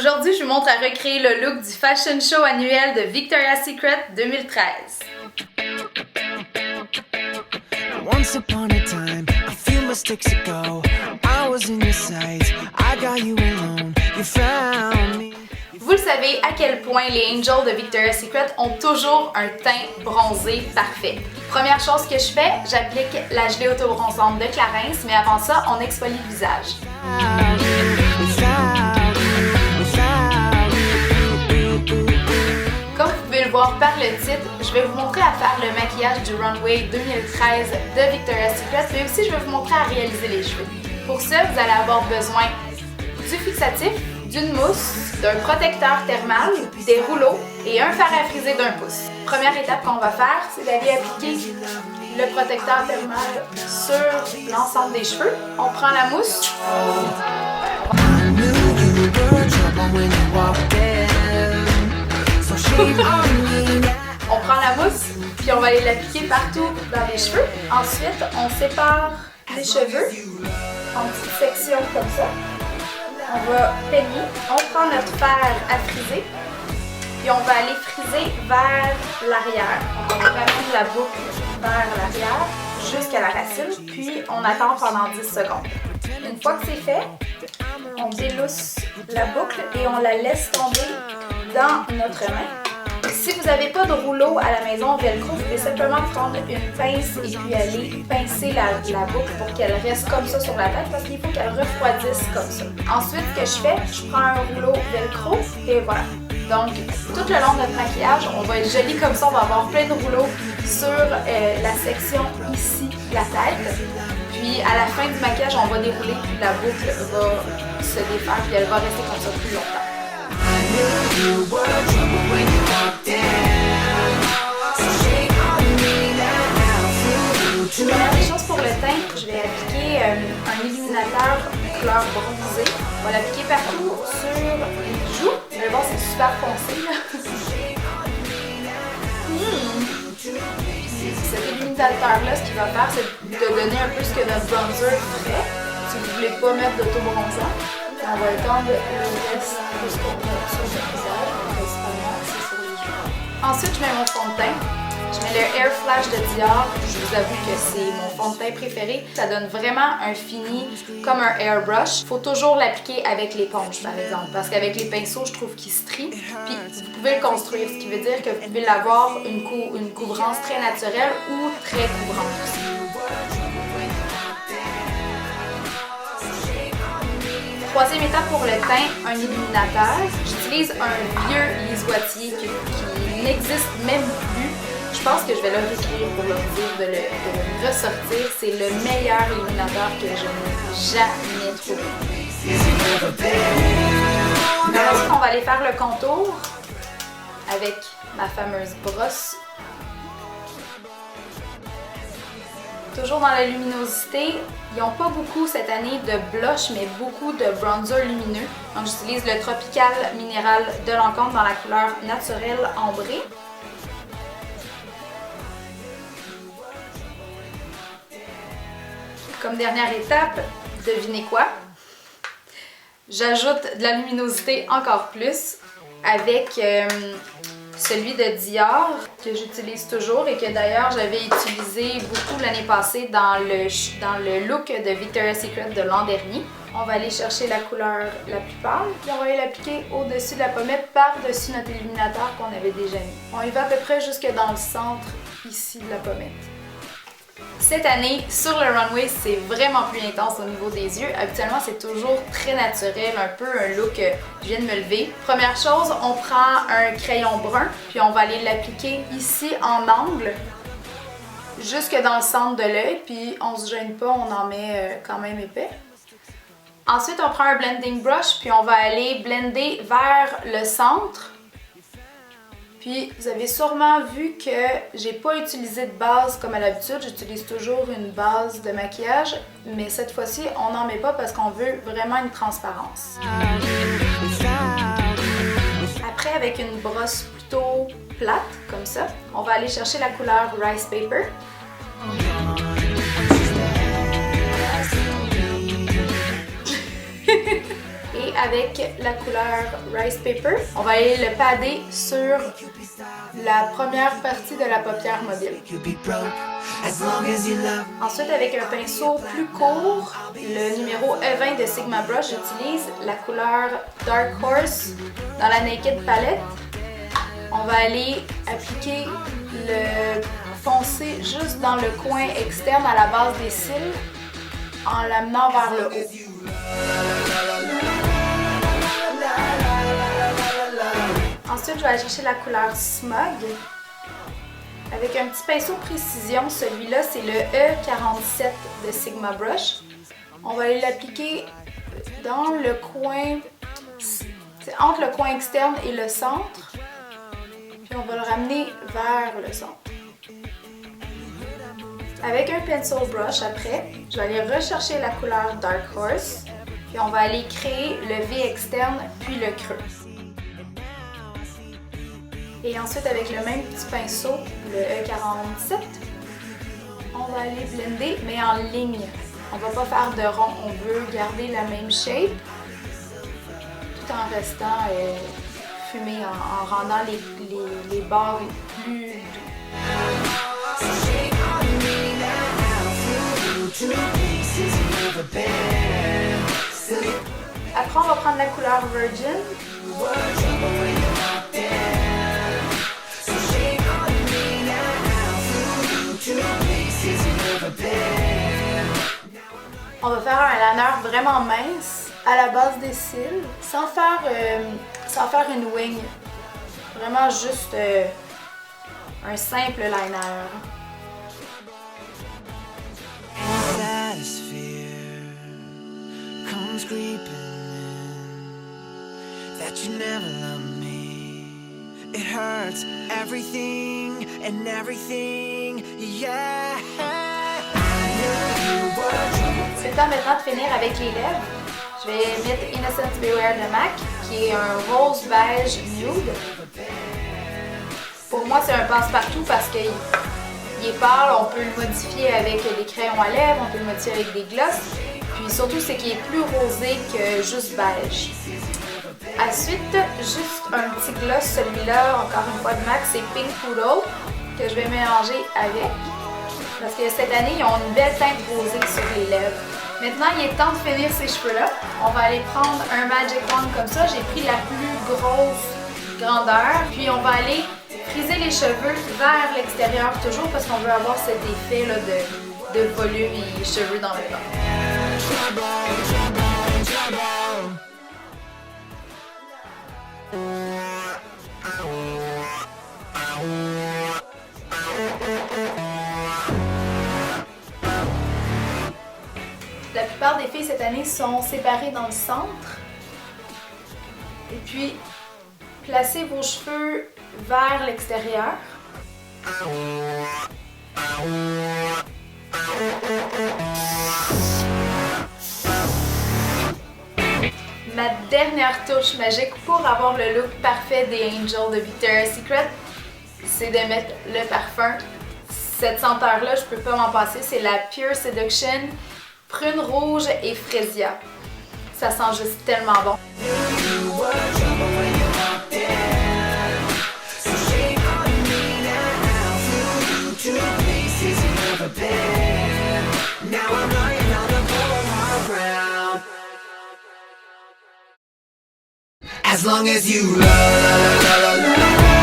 Aujourd'hui, je vous montre à recréer le look du fashion show annuel de Victoria's Secret 2013. Once upon a time, a few mistakes ago, I was in your sights, I got you alone, you found me. Vous le savez à quel point les Angels de Victoria's Secret ont toujours un teint bronzé parfait. Première chose que je fais, j'applique la gelée auto-bronzante de Clarins, mais avant ça, on exfolie le visage. Comme vous pouvez le voir par le titre, je vais vous montrer à faire le maquillage du runway 2013 de Victoria's Secret, mais aussi je vais vous montrer à réaliser les cheveux. Pour ça, vous allez avoir besoin du fixatif, d'une mousse, d'un protecteur thermal, des rouleaux et un fer à friser d'1 pouce. Première étape qu'on va faire, c'est d'aller appliquer le protecteur thermal sur l'ensemble des cheveux. On prend la mousse. On prend la mousse, puis on va aller l'appliquer partout dans les cheveux. Ensuite, on sépare les cheveux en petites sections comme ça. On va peigner, on prend notre fer à friser, puis on va aller friser vers l'arrière. On va ramener la boucle vers l'arrière jusqu'à la racine, puis on attend pendant 10 secondes. Une fois que c'est fait, on délousse la boucle et on la laisse tomber dans notre main. Si vous n'avez pas de rouleau à la maison velcro, vous pouvez simplement prendre une pince et puis aller pincer la boucle pour qu'elle reste comme ça sur la tête parce qu'il faut qu'elle refroidisse comme ça. Ensuite, ce que je fais, je prends un rouleau velcro et voilà. Donc, tout le long de notre maquillage, on va être joli comme ça, on va avoir plein de rouleaux sur la section ici de la tête. Puis à la fin du maquillage, on va dérouler puis la boucle va se défaire puis elle va rester comme ça plus longtemps. Première des choses pour le teint, je vais appliquer un illuminateur couleur bronzée. On va l'appliquer partout sur les joues. Vous allez voir, c'est super foncé là. Cet illuminateur-là, ce qu'il va faire, c'est de donner un peu ce que notre bronzer ferait. Si vous ne voulez pas mettre d'auto-bronzant, on va étendre le reste de ce qu'on a sur le visage, principalement c'est sur les joues. Ensuite, je mets mon fond de teint. Je mets le Air Flash de Dior. Je vous avoue que c'est mon fond de teint préféré. Ça donne vraiment un fini comme un airbrush. Il faut toujours l'appliquer avec l'éponge, par exemple, parce qu'avec les pinceaux, je trouve qu'il se trie. Puis, vous pouvez le construire, ce qui veut dire que vous pouvez l'avoir une couvrance très naturelle ou très couvrante aussi. Troisième étape pour le teint, un illuminateur. J'utilise un vieux lisoitier qui n'existe même plus. Je pense que je vais le réécrire pour leur dire de le ressortir. C'est le meilleur illuminateur que je n'ai jamais trouvé. Ensuite, on va aller faire le contour avec ma fameuse brosse. Toujours dans la luminosité, ils n'ont pas beaucoup cette année de blush, mais beaucoup de bronzer lumineux. Donc j'utilise le Tropical Minéral de Lancôme dans la couleur naturelle ambrée. Comme dernière étape, devinez quoi? J'ajoute de la luminosité encore plus avec celui de Dior que j'utilise toujours et que d'ailleurs j'avais utilisé beaucoup l'année passée dans le look de Victoria's Secret de l'an dernier. On va aller chercher la couleur la plus pâle puis on va aller l'appliquer au-dessus de la pommette par-dessus notre illuminateur qu'on avait déjà mis. On y va à peu près jusque dans le centre ici de la pommette. Cette année, sur le runway, c'est vraiment plus intense au niveau des yeux. Habituellement, c'est toujours très naturel, un peu un look je viens de me lever. Première chose, on prend un crayon brun, puis on va aller l'appliquer ici en angle, jusque dans le centre de l'œil, puis on se gêne pas, on en met quand même épais. Ensuite, on prend un blending brush, puis on va aller blender vers le centre. Puis, vous avez sûrement vu que j'ai pas utilisé de base comme à l'habitude. J'utilise toujours une base de maquillage, mais cette fois-ci, on n'en met pas parce qu'on veut vraiment une transparence. Après, avec une brosse plutôt plate, comme ça, on va aller chercher la couleur Rice Paper. Et avec la couleur Rice Paper. On va aller le padder sur la première partie de la paupière mobile. Ensuite, avec un pinceau plus court, le numéro E20 de Sigma Brush, j'utilise la couleur Dark Horse dans la Naked Palette. On va aller appliquer le foncé juste dans le coin externe à la base des cils en l'amenant vers le haut. Ensuite, je vais aller chercher la couleur Smog. Avec un petit pinceau précision, celui-là c'est le E47 de Sigma Brush. On va aller l'appliquer dans le coin, entre le coin externe et le centre. Puis on va le ramener vers le centre. Avec un pencil brush après, je vais aller rechercher la couleur Dark Horse. Puis on va aller créer le V externe puis le creux. Et ensuite, avec le même petit pinceau, le E47, on va aller blender, mais en ligne. On ne va pas faire de rond, on veut garder la même shape, tout en restant fumé, en rendant les bords plus doux. Après, on va prendre la couleur Virgin. On va faire un liner vraiment mince à la base des cils, sans faire une wing. Vraiment juste un simple liner. It hurts everything and everything, yeah. C'est le temps maintenant de finir avec les lèvres. Je vais mettre Innocent Beware de MAC, qui est un rose beige nude. Pour moi, c'est un passe-partout parce qu'il est pâle, on peut le modifier avec des crayons à lèvres, on peut le modifier avec des glosses. Puis surtout, c'est qu'il est plus rosé que juste beige. Ensuite, juste un petit gloss, celui-là, encore une fois de MAC, c'est Pink Poodle, que je vais mélanger avec. Parce que cette année, ils ont une belle teinte rosée sur les lèvres. Maintenant, il est temps de finir ces cheveux-là. On va aller prendre un Magic Wand comme ça. J'ai pris la plus grosse grandeur. Puis on va aller friser les cheveux vers l'extérieur toujours parce qu'on veut avoir cet effet là, de volume et cheveux dans le temps. La plupart des filles cette année sont séparées dans le centre. Et puis, placez vos cheveux vers l'extérieur. Ma dernière touche magique pour avoir le look parfait des Angels de Victoria's Secret, c'est de mettre le parfum. Cette senteur-là, je peux pas m'en passer, c'est la Pure Seduction prune rouge et fraisia. Ça sent juste tellement bon. As long as you love